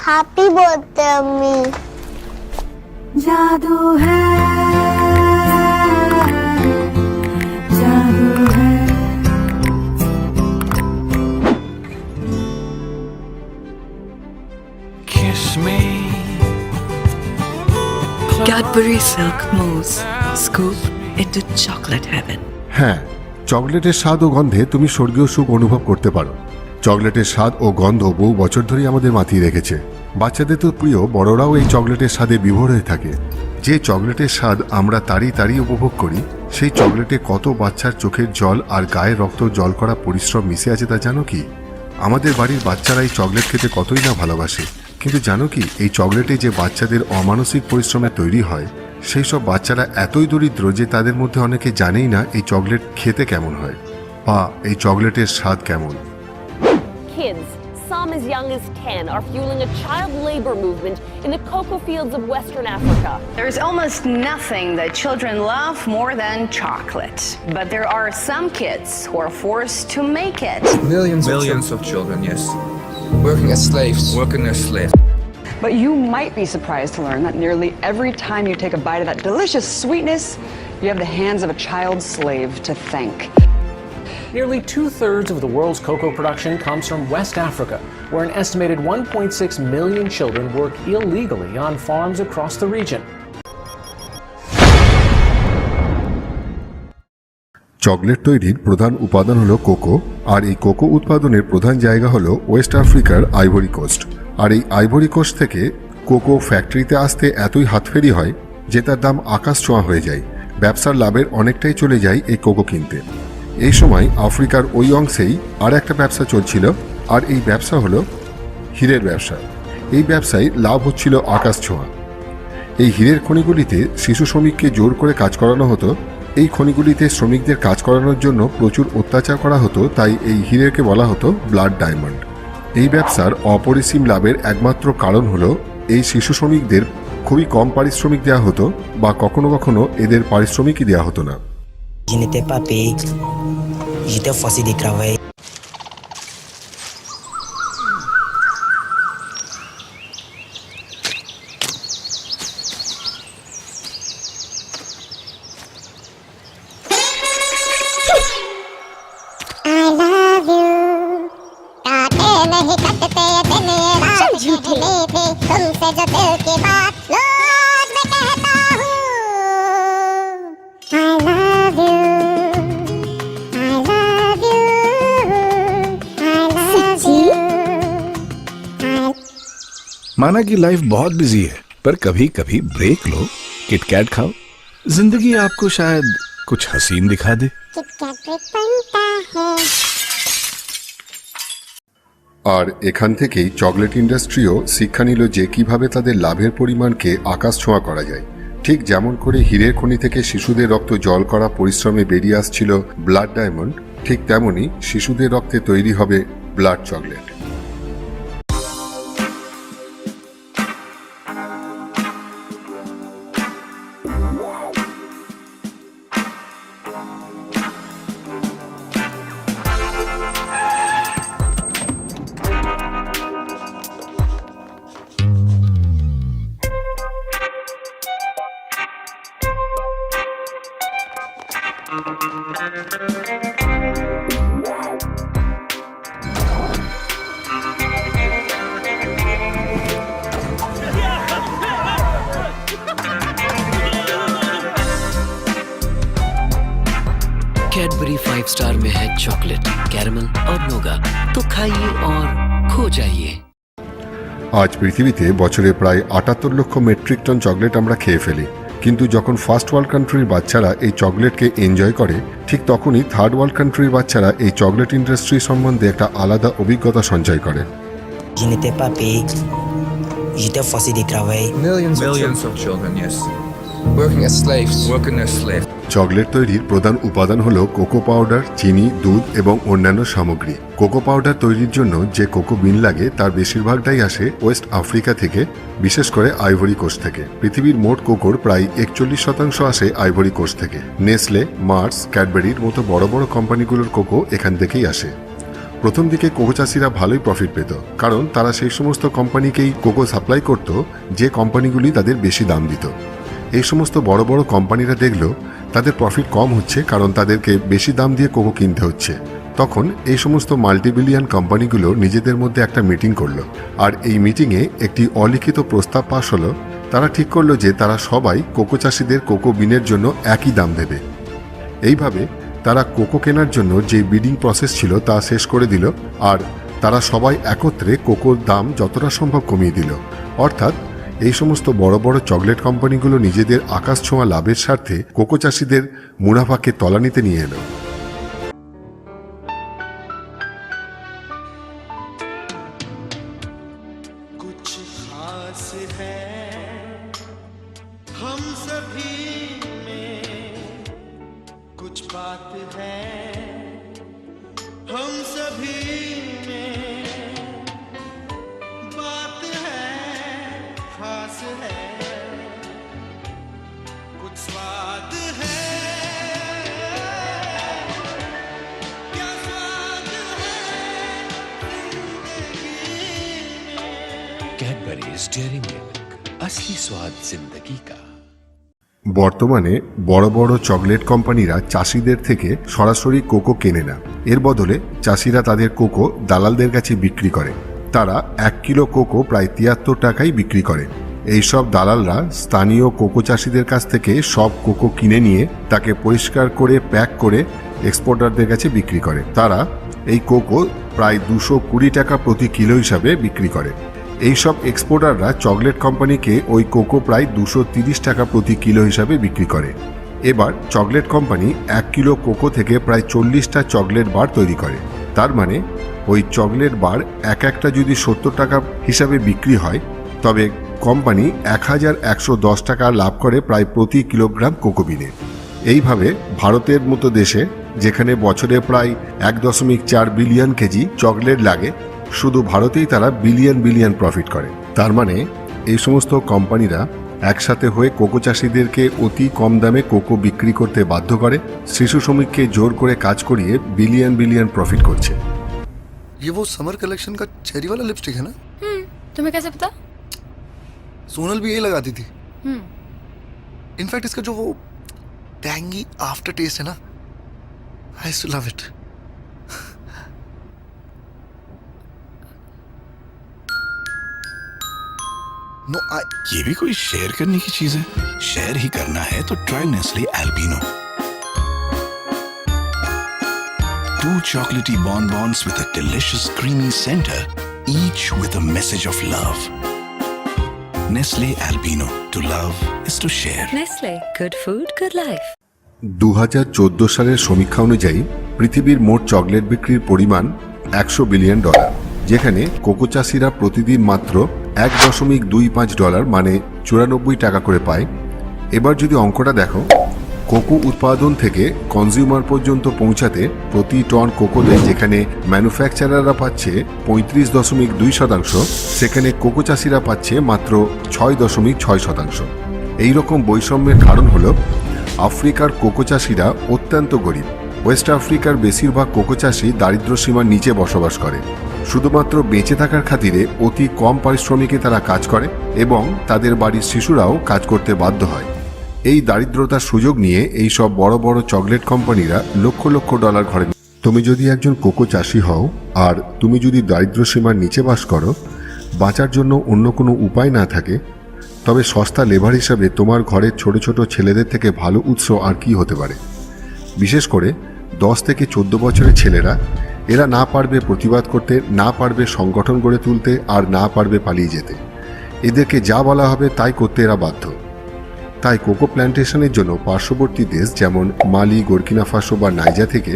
Happy birthday अम्मी। जादू है, जादू है। Kiss me. Cadbury silk mousse, scoop into chocolate heaven. হ্যাঁ, চকলেটের স্বাদ ও গন্ধে তুমি স্বর্গীয় সুখ অনুভব করতে পারো। চকলেটের স্বাদ ও গন্ধ বহু বছর ধরেই আমাদের মাতিয়ে রেখেছে। বাচ্চাদের তো প্রিয়, বড়রাও এই চকলেটের স্বাদে বিভোর হয়ে থাকে। যে চকলেটের স্বাদ আমরা তারই উপভোগ করি, সেই চকলেটে কত বাচ্চার চোখের জল আর গায়ের রক্ত জল করা পরিশ্রম মিশে আছে তা জানো কি? আমাদের বাড়ির বাচ্চারা এই চকলেট খেতে কতই না ভালোবাসে, কিন্তু জানো কি এই চকলেটে যে বাচ্চাদের অমানসিক পরিশ্রমে তৈরি হয়, সেই সব বাচ্চারা এতই দরিদ্র যে তাদের মধ্যে অনেকে জানেই না এই চকলেট খেতে কেমন হয় বা এই চকলেটের স্বাদ কেমন। Kids, some as young as 10, are fueling a child labor movement in the cocoa fields of Western Africa. There's almost nothing that children love more than chocolate. But there are some kids who are forced to make it. Millions of children, yes. Working as slaves. Working as slaves. But you might be surprised to learn that nearly every time you take a bite of that delicious sweetness, you have the hands of a child slave to thank. Nearly 2/3 of the world's cocoa production comes from West Africa, where an estimated 1.6 million children work illegally on farms across the region. Chocolate তৈরির প্রধান উপাদান হলো cocoa, আর এই cocoa উৎপাদনের প্রধান জায়গা হলো West আফ্রিকার আইভরি কোস্ট। আর এই আইভরি কোস্ট থেকে কোকো ফ্যাক্টরিতে আসতে এতই হাতফেরি হয় যে তার দাম আকাশ ছোঁয়া হয়ে যায়। ব্যবসার লাভের অনেকটাই চলে যায় এই কোকো কিনতে। এই সময় আফ্রিকার ওই অংশেই আর একটা ব্যবসা চলছিল, আর এই ব্যবসা হলো হীরের ব্যবসা। এই ব্যবসায় লাভ হচ্ছিল আকাশ ছোঁয়া। এই হীরের খনিগুলিতে শিশু শ্রমিককে জোর করে কাজ করানো হতো। এই খনিগুলিতে শ্রমিকদের কাজ করানোর জন্য প্রচুর অত্যাচার করা হতো, তাই এই হীরেকে বলা হতো ব্লাড ডায়মন্ড। এই ব্যবসার অপরিসীম লাভের একমাত্র কারণ হলো এই শিশু শ্রমিকদের খুবই কম পারিশ্রমিক দেওয়া হতো, বা কখনো কখনো এদের পারিশ্রমিকই দেওয়া হতো না। Je n'étais pas payé, j'étais forcé de travailler. तुमसे जो दिल की बात रोज मैं कहता हूँ I love you, I love you, I love you. माना कि लाइफ बहुत बिजी है, पर कभी कभी ब्रेक लो, किटकैट खाओ। जिंदगी आपको शायद कुछ हसीन दिखा दे। किटकैट ब्रेक बनता है। আর এখান থেকেই চকলেট ইন্ডাস্ট্রিও শিক্ষা নিল যে কিভাবে তাদের লাভের পরিমাণকে আকাশ ছোঁয়া করা যায়। ঠিক যেমন করে হীরের খনি থেকে শিশুদের রক্ত জল করা পরিশ্রমে বেরিয়ে আসছিল ব্লাড ডায়মন্ড, ঠিক তেমনি শিশুদের রক্তে তৈরি হবে ব্লাড চকলেট। कैडबरी 5 स्टार में है चॉकलेट, कैरमल और नोगा, तो खाइए और खो जाइए। আজ পৃথিবীতে বছরে প্রায় ৭৮ লক্ষ মেট্রিক টন চকলেট আমরা খেয়ে ফেলি, কিন্তু যখন ফার্স্ট ওয়ার্ল্ড কান্ট্রির বাচ্চারা এই চকলেটকে এনজয় করে, ঠিক তখনই থার্ড ওয়ার্ল্ড কান্ট্রির বাচ্চারা এই চকলেট ইন্ডাস্ট্রি সম্বন্ধে একটা আলাদা অভিজ্ঞতা সঞ্চয় করে। Je n'étais pas payé, j'étais forcé de travailler. Millions of children, yes. Working as slaves. Working as slaves. Chocolate তৈরির প্রধান উপাদান হলো কোকো পাউডার, চিনি, দুধ এবং অন্যান্য সামগ্রী। কোকো পাউডার তৈরির জন্য যে কোকো বিন লাগে তার বেশিরভাগটাই আসে ওয়েস্ট আফ্রিকা থেকে, বিশেষ করে আইভরি কোস্ট থেকে। পৃথিবীর মোট কোকোর প্রায় ৪১% আসে আইভরি কোস্ট থেকে। নেসলে, মার্স, ক্যাডবেরির মতো বড় বড় কোম্পানিগুলোর কোকো এখান থেকেই আসে। প্রথম দিকে কোকো চাষিরা ভালোই প্রফিট পেত, কারণ তারা সেই সমস্ত কোম্পানিকেই কোকো সাপ্লাই করত যে কোম্পানিগুলি তাদের বেশি দাম দিত। এই সমস্ত বড় বড় কোম্পানিরা দেখলো তাদের প্রফিট কম হচ্ছে, কারণ তাদেরকে বেশি দাম দিয়ে কোকো কিনতে হচ্ছে। তখন এই সমস্ত মাল্টিবিলিয়ন কোম্পানিগুলো নিজেদের মধ্যে একটা মিটিং করলো, আর এই মিটিংয়ে একটি অলিখিত প্রস্তাব পাশ হলো। তারা ঠিক করলো যে তারা সবাই কোকো চাষিদের কোকো বিনের জন্য একই দাম দেবে। এইভাবে তারা কোকো কেনার জন্য যে বিডিং প্রসেস ছিল তা শেষ করে দিল, আর তারা সবাই একত্রে কোকোর দাম যতটা সম্ভব কমিয়ে দিল। অর্থাৎ এই সমস্ত বড় বড় চকলেট কোম্পানিগুলো নিজেদের আকাশ ছোঁয়া লাভের স্বার্থে কোকো চাষিদের মুনাফাকে তলানিতে নিয়ে এলো। Cadbury's Dairy Milk, असली स्वाद जिंदगी का। বর্তমানে বড় বড় চকলেট কোম্পানিরা চাষিদের থেকে সরাসরি কোকো কেনে না। এর বদলে চাষিরা তাদের কোকো দালালদের কাছে বিক্রি করে। তারা 1 কিলো কোকো প্রায় 73 টাকায় বিক্রি করে। এইসব দালালরা স্থানীয় কোকো চাষিদের কাছ থেকে সব কোকো কিনে নিয়ে তাকে পরিষ্কার করে প্যাক করে এক্সপোর্টারদের কাছে বিক্রি করে। তারা এই কোকো প্রায় 220 টাকা প্রতি কিলো হিসাবে বিক্রি করে। এইসব এক্সপোর্টাররা চকলেট কোম্পানিকে ওই কোকো প্রায় 230 টাকা প্রতি কিলো হিসাবে বিক্রি করে। এবার চকলেট কোম্পানি 1 কিলো কোকো থেকে প্রায় 40টা চকলেট বার তৈরি করে। তার মানে ওই চকলেট বার একটা যদি 70 টাকা হিসাবে বিক্রি হয়, তবে কোম্পানি 1110 টাকা লাভ করে প্রায় প্রতি কিলোগ্রাম কোকো বিনে। এইভাবে ভারতের মতো দেশে, যেখানে বছরে প্রায় 1.4 বিলিয়ন কেজি চকলেট লাগে, শুধু ভারতেই তারা বিলিয়ন বিলিয়ন প্রফিট করে। তার মানে এই সমস্ত কোম্পানিরা একসাথে হয়ে কোকো চাষিদেরকে অতি কম দামে কোকো বিক্রি করতে বাধ্য করে, শিশু শ্রমিককে জোর করে কাজ করিয়ে বিলিয়ন বিলিয়ন প্রফিট করছে। ये वो समर कलेक्शन का चेरी वाला लिपस्टिक है ना? तुम्हें कैसे पता? सोनल भी यही लगाती थी। इनफैक्ट इसका जो वो टैंगी आफ्टर टेस्ट है ना, I used to love it. No ये भी कोई शेयर करने की चीज है? शेयर ही करना है तो try Nestle albino. 2 chocolatey bonbons with a delicious creamy center, each with a message of love. Nestle Albino, to love is to share. Nestle, good food, good life. 2014 সালের সমীক্ষা অনুযায়ী পৃথিবীর মোট চকলেট বিক্রির পরিমাণ $100 বিলিয়ন, যেখানে কোকো চাষিরা প্রতিদিন মাত্র $1.25 মানে 94 টাকা করে পায়। এবার যদি অঙ্কটা দেখো, কোকো উৎপাদন থেকে কনজিউমার পর্যন্ত পৌঁছাতে প্রতি টন কোকোতে যেখানে ম্যানুফ্যাকচারাররা পাচ্ছে 35.2%, সেখানে কোকো চাষিরা পাচ্ছে মাত্র 6.6%। এইরকম বৈষম্যের কারণ হলো আফ্রিকার কোকো চাষিরা অত্যন্ত গরিব। ওয়েস্ট আফ্রিকার বেশিরভাগ কোকো চাষি দারিদ্র সীমার নিচে বসবাস করে। শুধুমাত্র বেঁচে থাকার খাতিরে অতি কম পারিশ্রমিকে তারা কাজ করে এবং তাদের বাড়ির শিশুরাও কাজ করতে বাধ্য হয়। এই দারিদ্রতার সুযোগ নিয়ে এই সব বড় বড় চকলেট কোম্পানিরা লক্ষ লক্ষ ডলার ঘরে। তুমি যদি একজন কোকো চাষি হও আর তুমি যদি দারিদ্র সীমার নিচে বাস করো, বাঁচার জন্য অন্য কোনো উপায় না থাকে, তবে সস্তা লেবার হিসাবে তোমার ঘরের ছোট ছোট ছেলেদের থেকে ভালো উৎস আর কি হতে পারে। বিশেষ করে 10 থেকে 14 বছরের ছেলেরা, এরা না পারবে প্রতিবাদ করতে, না পারবে সংগঠন গড়ে তুলতে, আর না পারবে পালিয়ে যেতে। এদেরকে যা বলা হবে তাই করতে এরা বাধ্য। তাই কোকো প্ল্যান্টেশনের জন্য পার্শ্ববর্তী দেশ যেমন মালি, বুর্কিনা ফাসো বা নাইজা থেকে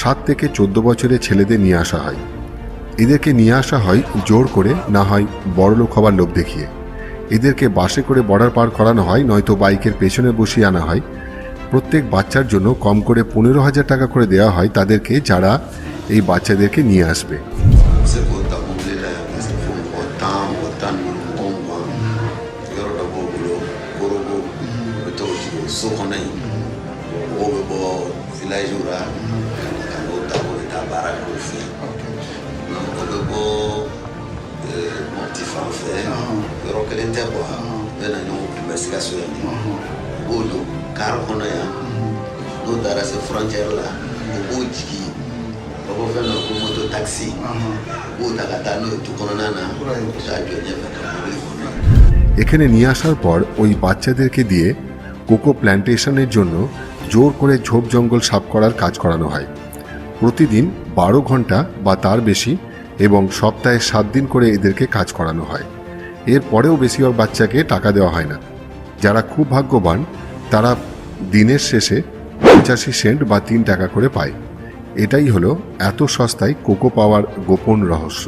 7 থেকে 14 বছরের ছেলেদের নিয়ে আসা হয়। এদেরকে নিয়ে আসা হয় জোর করে, না হয় বড়লোক হবার লোভ দেখিয়ে। এদেরকে বাসে করে বর্ডার পার করানো হয়, নয়তো বাইকের পেছনে বসিয়ে আনা হয়। প্রত্যেক বাচ্চার জন্য কম করে 15,000 টাকা করে দেওয়া হয় তাদেরকে, যারা এই বাচ্চাদেরকে নিয়ে আসবে। dopo molti fanfare, però che l'ente qua, non hanno investigazioni. Ulu, caro con noi, non dare se frontiera là, Ubuji, proprio fanno con moto taxi, Uda Gatano, tu con Nana, এখানে নিয়ে আসার পর ওই বাচ্চাদেরকে দিয়ে কোকো প্ল্যান্টেশনের জন্য জোর করে ঝোপ জঙ্গল সাফ করার কাজ করানো হয় প্রতিদিন 12 ঘন্টা বা তার বেশি এবং সপ্তাহে 7 দিন করে এদেরকে কাজ করানো হয় এরপরেও বেশিরভাগ বাচ্চাকে টাকা দেওয়া হয় না যারা খুব ভাগ্যবান তারা দিনের শেষে 85 সেন্ট বা 3 টাকা করে পায় এটাই হলো এত সস্তায় কোকো পাওয়ার গোপন রহস্য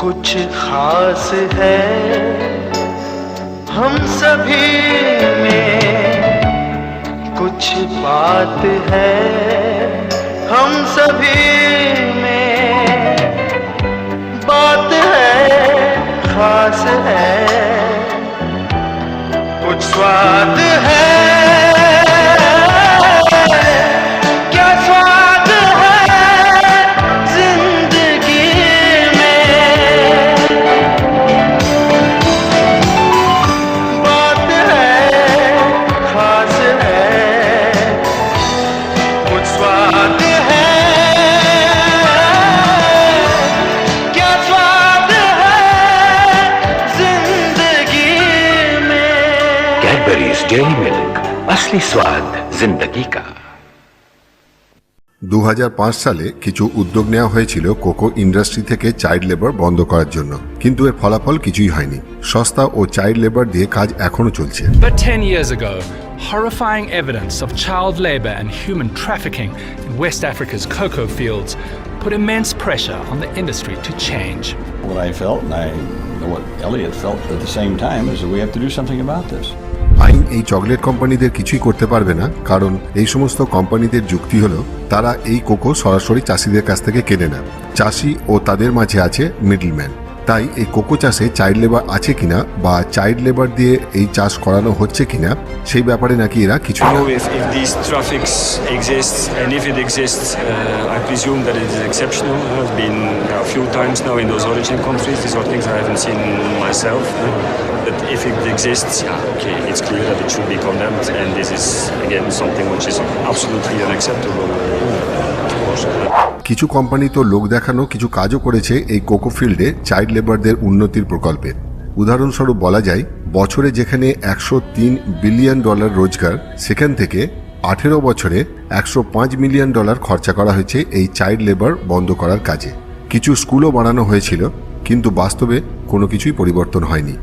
कुछ खास है हम सभी में कुछ बात है हम सभी में बात है खास है कुछ स्वाद है डेयरी मिल्क असली स्वाद जिंदगी का 2005 সালে কিছু উদ্যোগ নেওয়া হয়েছিল কোকো ইন্ডাস্ট্রি থেকে চাইল্ড লেবার বন্ধ করার জন্য কিন্তু এর ফলাফল কিছুই হয়নি সস্তা ও চাইল্ড লেবার দিয়ে কাজ এখনো চলছে But 10 years ago, horrifying evidence of child labor and human trafficking in West Africa's cocoa fields put immense pressure on the industry to change. What I felt, and I know what Elliot felt at the same time, is that we have to do something about this. আইন এই chocolate কোম্পানিদের কিছুই করতে পারবে না কারণ এই সমস্ত কোম্পানিদের যুক্তি হলো তারা এই কোকো সরাসরি চাষিদের কাছ থেকে কেনে না চাষি ও তাদের মাঝে আছে মিডলম্যান তাই এই কোকো চাষে চাইল্ড লেবার আছে কিনা বা চাইল্ড লেবার দিয়ে এই চাষ করানো হচ্ছে কিনা সেই ব্যাপারে নাকি এরা কিছু না if these traffics exist and if it exists I presume that it is exceptional I've been a few times now in those origin countries these are things I haven't seen myself but if it exists yeah okay it's clear that it should be condemned and this is again something which is absolutely unacceptable কিছু company তো লোক দেখানো কিছু কাজও করেছে এই cocoa ফিল্ডে child লেবারদের উন্নতির প্রকল্পে উদাহরণস্বরূপ বলা যায় বছরে যেখানে $103 বিলিয়ন রোজগার সেখান থেকে 18 বছরে $105 মিলিয়ন খরচা করা হয়েছে এই চাইল্ড লেবার বন্ধ করার কাজে কিছু স্কুলও বানানো হয়েছিল কিন্তু বাস্তবে কোনো কিছুই পরিবর্তন হয়নি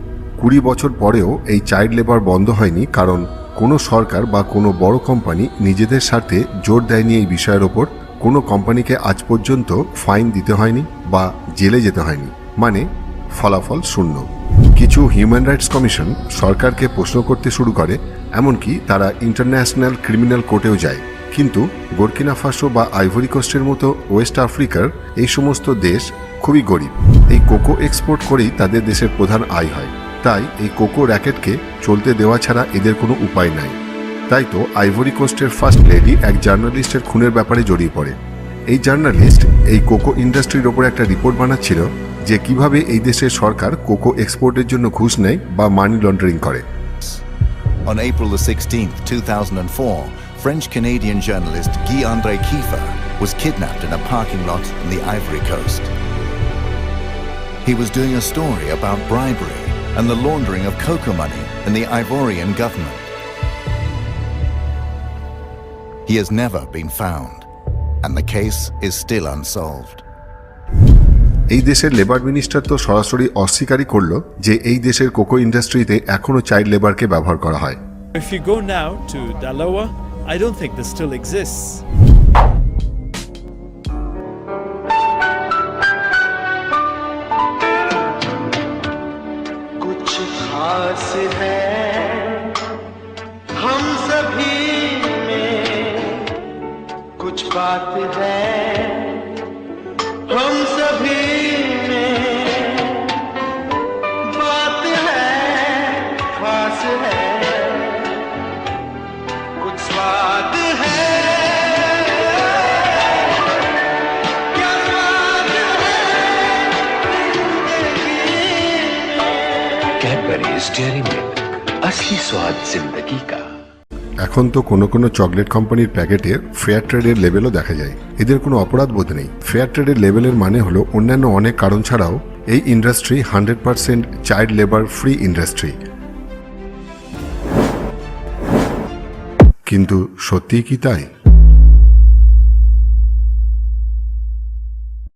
20 বছর পরেও এই চাইল্ড লেবার বন্ধ হয়নি কারণ কোনো সরকার বা কোনো বড় কোম্পানি নিজেদের স্বার্থে জোর দেয়নি এই বিষয়ের ওপর কোনো কোম্পানিকে আজ পর্যন্ত ফাইন দিতে হয়নি বা জেলে যেতে হয়নি মানে ফলাফল শূন্য কিছু হিউম্যান রাইটস কমিশন সরকারকে প্রশ্ন করতে শুরু করে এমনকি তারা ইন্টারন্যাশনাল ক্রিমিনাল কোর্টেও যায় কিন্তু বুর্কিনা ফাসো বা আইভরি কোস্টের মতো ওয়েস্ট আফ্রিকার এই সমস্ত দেশ খুবই গরিব এই কোকো এক্সপোর্ট করেই তাদের দেশের প্রধান আয় হয় তাই এই কোকো র্যাকেটকে চলতে দেওয়া ছাড়া এদের কোনো উপায় নাই তাই তো আইভরি কোস্টের ফার্স্ট লেডি এক জার্নালিস্টের খুনের ব্যাপারে জড়িয়ে পড়ে এই জার্নালিস্ট এই কোকো ইন্ডাস্ট্রির ওপর একটা রিপোর্ট বানাচ্ছিল যে কিভাবে এই দেশের সরকার কোকো এক্সপোর্টের জন্য ঘুষ নেয় বা মানি লন্ডারিং করে On April the 16th, 2004, French-Canadian journalist Guy-André Kiefer was kidnapped in a parking lot in the Ivory Coast. He was doing a story about bribery and the laundering of cocoa money in the Ivorian government. He has never been found, and the case is still unsolved. এই দেশের labour minister তো সরাসরি অস্বীকারই করলো যে এই দেশের cocoa ইন্ডাস্ট্রিতে এখনো চাইল্ড লেবারকে ব্যবহার করা হয় If you go now to Daloa, I don't think this still exists. कुछ खास है हम सभी में कुछ बात है हम सभी में बात है खास है कुछ स्वाद है इस डेयरी मिल्क असली स्वाद जिंदगी का। এখন তো কোনো কোনো চকলেট কোম্পানির প্যাকেটে ফেয়ার ট্রেডের লেবেলও দেখা যায়। এদের কোনো অপরাধ বোধ নেই। ফেয়ার ট্রেডের লেবেলের মানে হলো অন্যান্য অনেক কারণ ছাড়াও এই industry 100% child labour free industry. কিন্তু সত্যিই কি তাই?